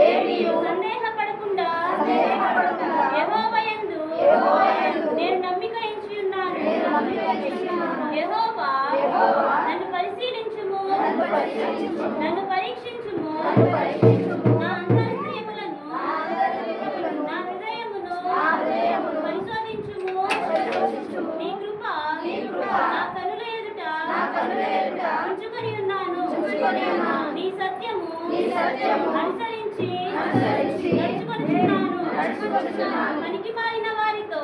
ఏమియు సందేహపడకుండా యెహోవాయందు నేను నమ్మిక ఉంచి ఉన్నాను. యెహోవా నన్ను పరిశీలించుము, నన్ను పరీక్షించుము. నా అంతరంగములను నా హృదయమును పరిశోధించుము. నీ కృప నా కనుల ఎదుట ఉంచుకొని ఉన్నాను. నీ సత్యము అనుసరించి నడుచుకొనుచున్నాను. పనికి మారిన వారితో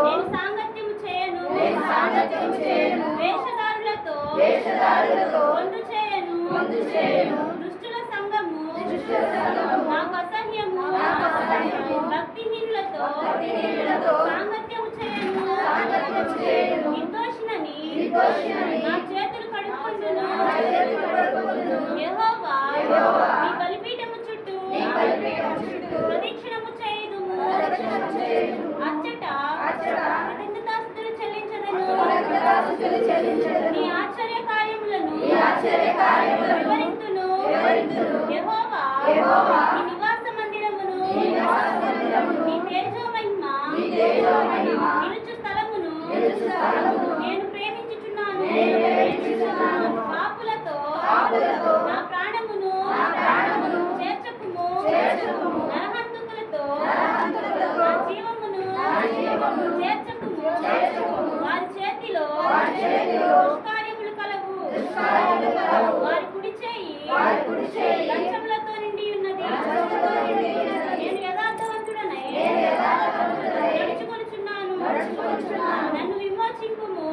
నేను సాంగత్యము చేయను. వేషధారులతో పొందు చేయను. దుష్టుల సంఘము నాకు అసహ్యము. భక్తిహీనులతో సాంగత్యము చేయను. నిర్దోషినని నా చేతులు కడుక్కుంటును. యెహోవా నీ బలిపీఠము చుట్టూ ప్రదక్షిణము చేయుదుము. అచ్చట కృతజ్ఞతాస్తుతులు చెల్లించెదను. నీ ఆశ్చర్య కార్యములను వివరింతును. యెహోవా నీ నివాస మందిరమును, నీ తేజో మహిమ నిలుచు స్థలమును నేను ప్రేమించుచున్నాను. పాపులతో నా ప్రాణమును చేర్చకుము. నరహంతకులతో నా జీవమును చేర్చకుము. వారి చేతిలో దుష్కార్యములు కలవు. వారి కుడి చేయి లంచములతో నిండి ఉన్నది. నేను యథార్థవంతుడనై నడుచుకొనుచున్నాను. నన్ను విమోచింపుము,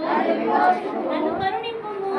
నన్ను కరుణింపుము.